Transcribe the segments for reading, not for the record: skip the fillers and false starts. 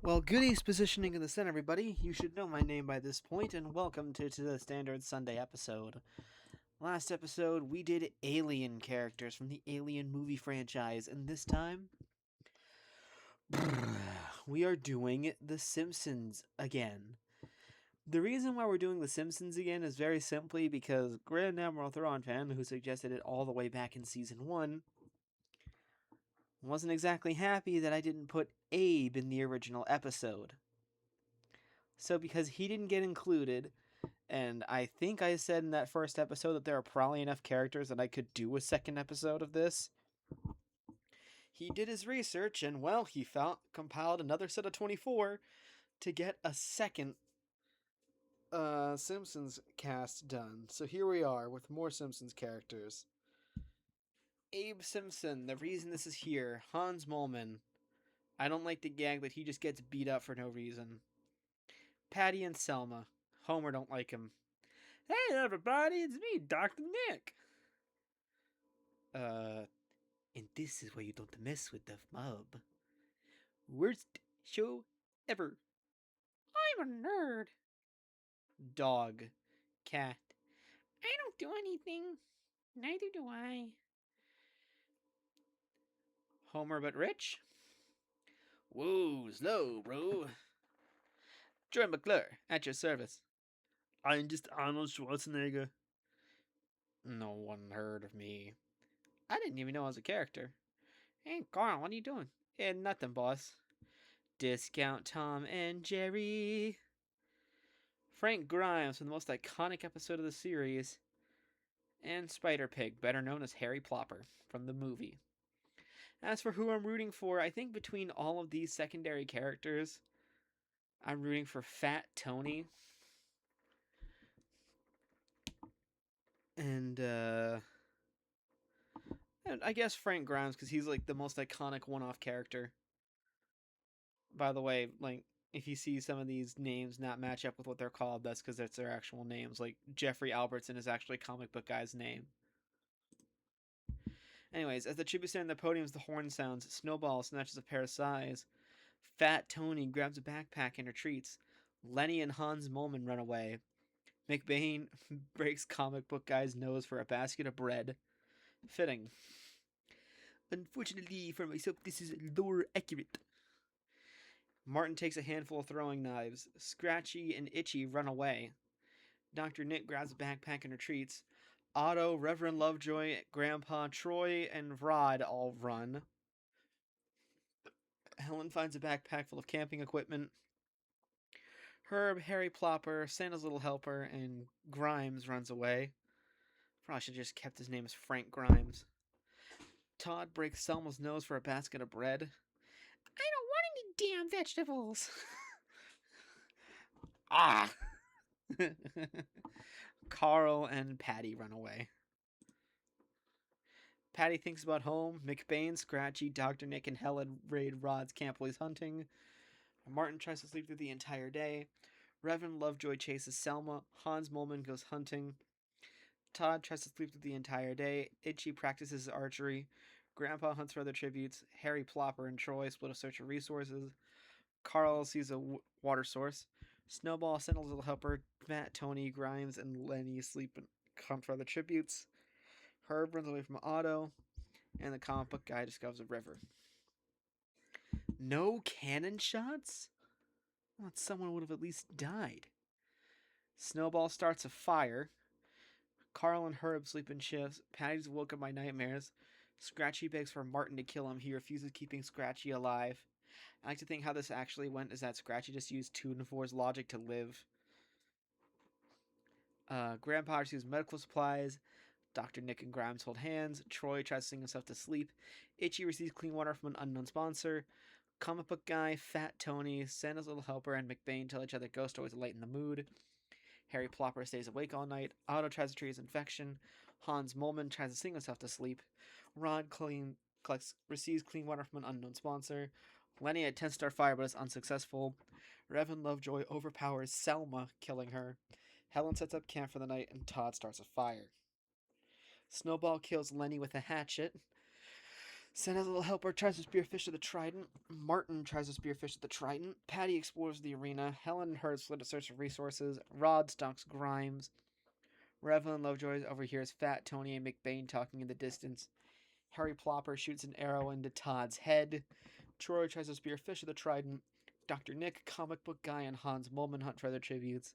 Well, goodies positioning in the center, everybody. You should know my name by this point, and welcome to the standard Sunday episode. Last episode, we did alien characters from the Alien movie franchise, and this time, we are doing The Simpsons again. The reason why we're doing The Simpsons again is very simply because Grand Admiral Thrawn fan, who suggested it all the way back in season 1, wasn't exactly happy that I didn't put Abe in the original episode. So, because he didn't get included, and I think I said in that first episode that there are probably enough characters that I could do a second episode of this. He did his research and, well, he compiled another set of 24 to get a second Simpsons cast done. So here we are with more Simpsons characters. Abe Simpson, the reason this is here. Hans Moleman. I don't like the gag that he just gets beat up for no reason. Patty and Selma. Homer don't like him. Hey everybody, it's me, Dr. Nick. And this is why you don't mess with the mob. Worst show ever. I'm a nerd. Dog. Cat. I don't do anything. Neither do I. Homer but rich? Whoa, slow, bro. Joy McClure, at your service. I'm just Arnold Schwarzenegger. No one heard of me. I didn't even know I was a character. Hey, Carl, what are you doing? Yeah, nothing, boss. Discount Tom and Jerry. Frank Grimes from the most iconic episode of the series. And Spider Pig, better known as Harry Plopper, from the movie. As for who I'm rooting for, I think between all of these secondary characters, I'm rooting for Fat Tony. And I guess Frank Grimes, because he's like the most iconic one-off character. By the way, like, if you see some of these names not match up with what they're called, that's because that's their actual names. Like, Jeffrey Albertson is actually a comic book guy's name. Anyways, as the tribute stand on the podium as the horn sounds, Snowball snatches a pair of size. Fat Tony grabs a backpack and retreats. Lenny and Hans Moleman run away. McBain breaks comic book guy's nose for a basket of bread. Fitting. Unfortunately for myself, this is lore accurate. Martin takes a handful of throwing knives. Scratchy and Itchy run away. Dr. Nick grabs a backpack and retreats. Otto, Reverend Lovejoy, Grandpa Troy, and Rod all run. Helen finds a backpack full of camping equipment. Herb, Harry Plopper, Santa's Little Helper, and Grimes runs away. Probably should have just kept his name as Frank Grimes. Todd breaks Selma's nose for a basket of bread. I don't want any damn vegetables. Ah! Carl and Patty run away. Patty thinks about home. McBain, Scratchy, Dr. Nick, and Helen raid Rod's camp while he's hunting. Martin tries to sleep through the entire day. Reverend Lovejoy chases Selma. Hans Moleman goes hunting. Todd tries to sleep through the entire day. Itchy practices archery. Grandpa hunts for other tributes. Harry Plopper and Troy split a search of resources. Carl sees a water source. Snowball, Santa's Little Helper, Matt, Tony, Grimes, and Lenny sleep and hunt for other tributes. Herb runs away from Otto, and the comic book guy discovers a river. No cannon shots? I thought someone would have at least died. Snowball starts a fire. Carl and Herb sleep in shifts. Patty's woke up by nightmares. Scratchy begs for Martin to kill him. He refuses, keeping Scratchy alive. I like to think how this actually went is that Scratchy just used 2 and 4's logic to live. Grandpa receives medical supplies. Dr. Nick and Grimes hold hands. Troy tries to sing himself to sleep. Itchy receives clean water from an unknown sponsor. Comic book guy, Fat Tony, Santa's Little Helper, and McBain tell each other ghost stories to lighten the mood. Harry Plopper stays awake all night. Otto tries to treat his infection. Hans Moleman tries to sing himself to sleep. Rod receives clean water from an unknown sponsor. Lenny attempts to start fire but is unsuccessful. Reverend Lovejoy overpowers Selma, killing her. Helen sets up camp for the night and Todd starts a fire. Snowball kills Lenny with a hatchet. Santa's little helper tries to spearfish at the trident. Martin tries to spearfish at the trident. Patty explores the arena. Helen and Herb split to search for resources. Rod stalks Grimes. Reverend Lovejoy overhears Fat Tony and McBain talking in the distance. Harry Plopper shoots an arrow into Todd's head. Troy tries to spearfish at the trident. Dr. Nick, comic book guy, and Hans Molman hunt for their tributes.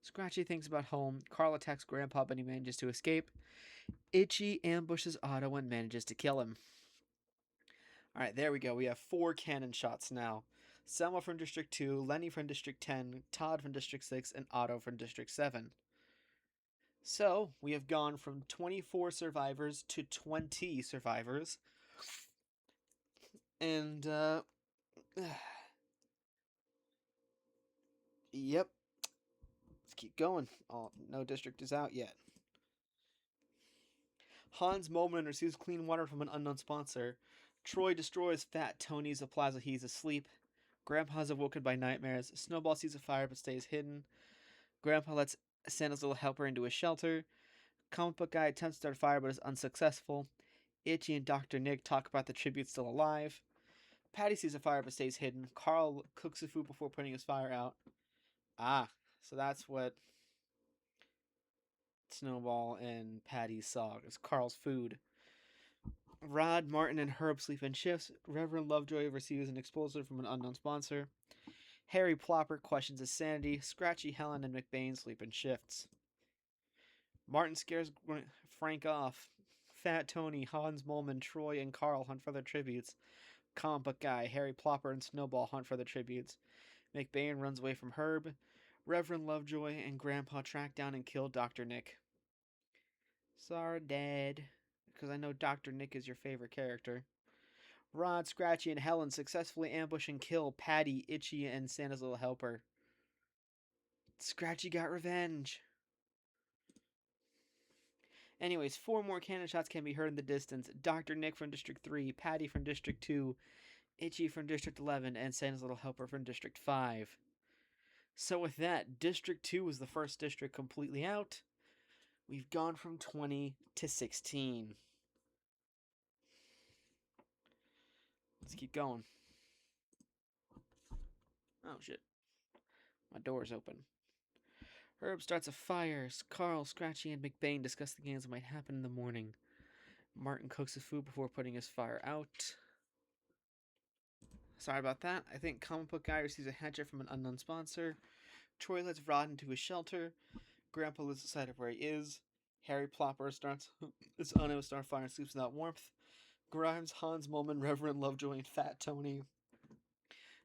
Scratchy thinks about home. Carl attacks Grandpa, but he manages to escape. Itchy ambushes Otto and manages to kill him. Alright, there we go. We have 4 cannon shots now. Selma from District 2, Lenny from District 10, Todd from District 6, and Otto from District 7. So, we have gone from 24 survivors to 20 survivors. And, yep. Let's keep going. Oh, no district is out yet. Hans Molman receives clean water from an unknown sponsor. Troy destroys Fat Tony's plaza. He's asleep. Grandpa's awoken by nightmares. Snowball sees a fire but stays hidden. Grandpa lets Santa's little helper into a shelter. Comic book guy attempts to start a fire but is unsuccessful. Itchy and Dr. Nick talk about the tribute still alive. Patty sees a fire but stays hidden. Carl cooks the food before putting his fire out. Ah, so that's what Snowball and Patty saw. It's Carl's food. Rod, Martin, and Herb sleep in shifts. Reverend Lovejoy receives an explosive from an unknown sponsor. Harry Plopper questions his sanity. Scratchy, Helen, and McBain sleep in shifts. Martin scares Frank off. Fat Tony, Hans Molman, Troy, and Carl hunt for their tributes. Comic book guy, Harry Plopper, and Snowball hunt for their tributes. McBain runs away from Herb. Reverend Lovejoy and Grandpa track down and kill Dr. Nick. Sorry, Dad, because I know Dr. Nick is your favorite character. Rod, Scratchy, and Helen successfully ambush and kill Patty, Itchy, and Santa's little helper. Scratchy got revenge. Anyways, 4 more cannon shots can be heard in the distance. Dr. Nick from District 3, Patty from District 2, Itchy from District 11, and Santa's little helper from District 5. So with that, District 2 was the first district completely out. We've gone from 20 to 16. Let's keep going. Oh, shit. My door's open. Herb starts a fire. Carl, Scratchy, and McBain discuss the games that might happen in the morning. Martin cooks the food before putting his fire out. Sorry about that. I think Comic Book Guy receives a hatchet from an unknown sponsor. Troy lets Rod into his shelter. Grandpa loses sight of where he is. Harry Plopper starts his own starfire and sleeps without warmth. Grimes, Hans Molman, Reverend Lovejoy, and Fat Tony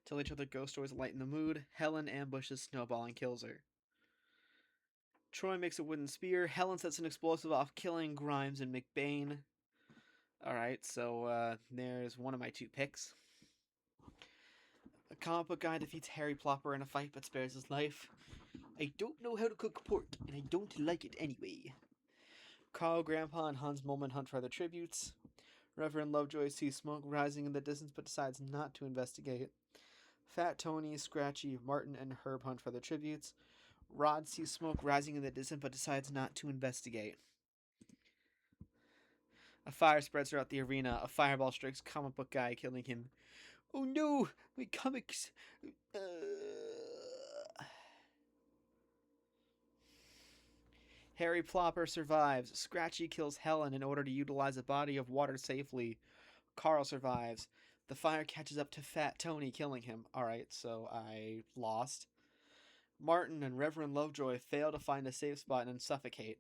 tell each other ghost stories to lighten the mood. Helen ambushes Snowball and kills her. Troy makes a wooden spear. Helen sets an explosive off, killing Grimes and McBain. Alright, so there's one of my 2 picks. A comic book guy defeats Harry Plopper in a fight but spares his life. I don't know how to cook pork, and I don't like it anyway. Carl, Grandpa, and Hans Molman hunt for their tributes. Reverend Lovejoy sees smoke rising in the distance but decides not to investigate. Fat Tony, Scratchy, Martin, and Herb hunt for their tributes. Rod sees smoke rising in the distance but decides not to investigate. A fire spreads throughout the arena. A fireball strikes comic book guy, killing him. Oh no! My comics! Harry Plopper survives. Scratchy kills Helen in order to utilize a body of water safely. Carl survives. The fire catches up to Fat Tony, killing him. Alright, so I lost. Martin and Reverend Lovejoy fail to find a safe spot and suffocate.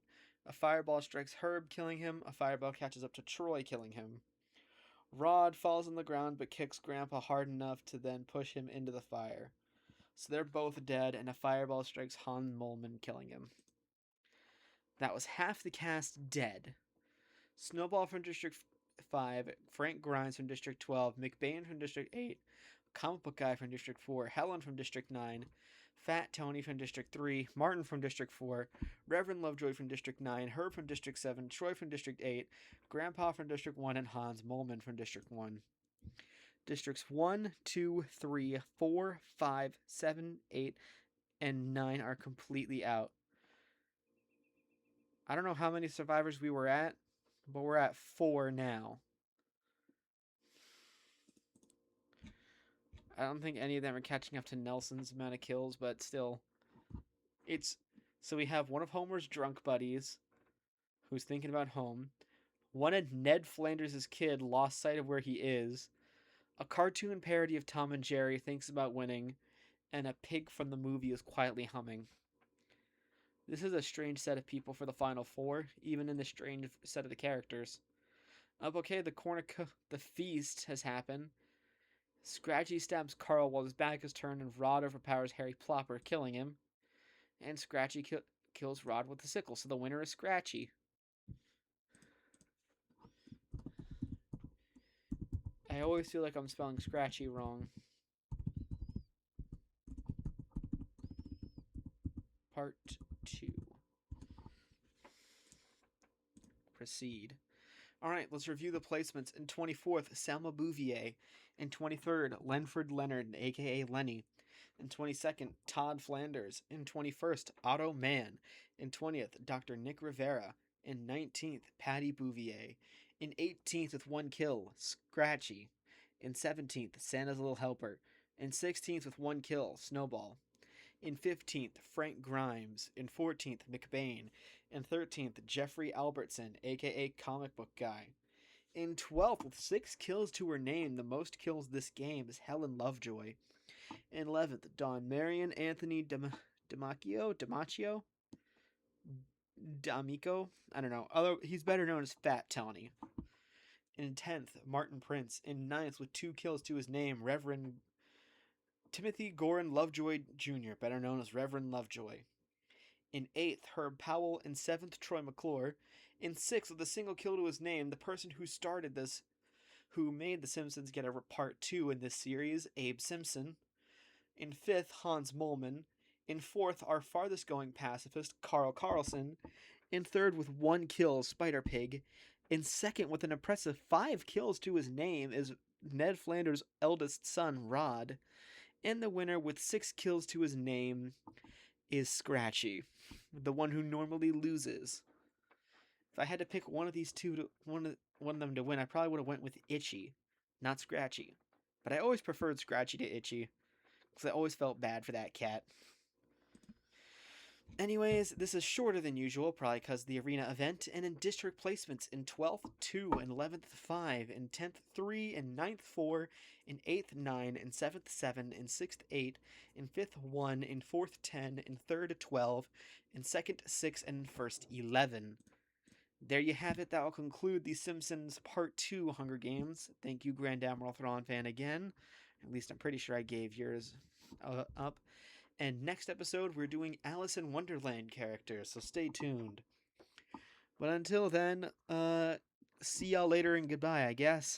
A fireball strikes Herb, killing him. A fireball catches up to Troy, killing him. Rod falls on the ground but kicks Grandpa hard enough to then push him into the fire. So they're both dead, and a fireball strikes Hans Molman, killing him. That was half the cast dead. Snowball from District 5, Frank Grimes from District 12, McBain from District 8, Comic Book Guy from District 4, Helen from District 9, Fat Tony from District 3, Martin from District 4, Reverend Lovejoy from District 9, Herb from District 7, Troy from District 8, Grandpa from District 1, and Hans Molman from District 1. Districts 1, 2, 3, 4, 5, 7, 8, and 9 are completely out. I don't know how many survivors we were at, but we're at 4 now. I don't think any of them are catching up to Nelson's amount of kills, but still, it's so we have one of Homer's drunk buddies who's thinking about home, one of Ned Flanders' kid lost sight of where he is, a cartoon parody of Tom and Jerry thinks about winning, and a pig from the movie is quietly humming. This is a strange set of people for the final four, even in the strange set of the characters. Okay, the feast has happened. Scratchy stabs Carl while his back is turned, and Rod overpowers Harry Plopper, killing him. And Scratchy kills Rod with a sickle, so the winner is Scratchy. I always feel like I'm spelling Scratchy wrong. Part 2. Proceed. Alright, let's review the placements. In 24th, Selma Bouvier. In 23rd, Lenford Leonard, aka Lenny. In 22nd, Todd Flanders. In 21st, Otto Mann. In 20th, Dr. Nick Rivera. In 19th, Patty Bouvier. In 18th, with 1 kill, Scratchy. In 17th, Santa's Little Helper. In 16th, with 1 kill, Snowball. In 15th, Frank Grimes. In 14th, McBain. In 13th, Jeffrey Albertson, aka Comic Book Guy. In 12th, with 6 kills to her name, the most kills this game is Helen Lovejoy. In 11th, Don Marion Anthony D'Amico? I don't know. Although he's better known as Fat Tony. In 10th, Martin Prince. In 9th, with 2 kills to his name, Reverend Timothy Goran Lovejoy Jr., better known as Reverend Lovejoy. In 8th, Herb Powell. In 7th, Troy McClure. In 6th, with a single kill to his name, the person who started this, who made The Simpsons get a part 2 in this series, Abe Simpson. In 5th, Hans Moleman. In 4th, our farthest going pacifist, Carl Carlson. In 3rd, with 1 kill, Spider Pig. In 2nd, with an impressive 5 kills to his name, is Ned Flanders' eldest son, Rod. And the winner with 6 kills to his name is Scratchy, the one who normally loses. If I had to pick one of these two, one of them to win, I probably would have went with Itchy, not Scratchy. But I always preferred Scratchy to Itchy, because I always felt bad for that cat. Anyways, this is shorter than usual, probably because the arena event, and in district placements, in 12th, 2, in 11th, 5, in 10th, 3, in 9th, 4, in 8th, 9, in 7th, 7, in 6th, 8, in 5th, 1, in 4th, 10, in 3rd, 12, in 2nd, 6, and in 1st, 11. There you have it. That will conclude The Simpsons Part 2 Hunger Games. Thank you, Grand Admiral Thrawn fan, again. At least I'm pretty sure I gave yours up. And next episode, we're doing Alice in Wonderland characters, so stay tuned. But until then, see y'all later and goodbye, I guess.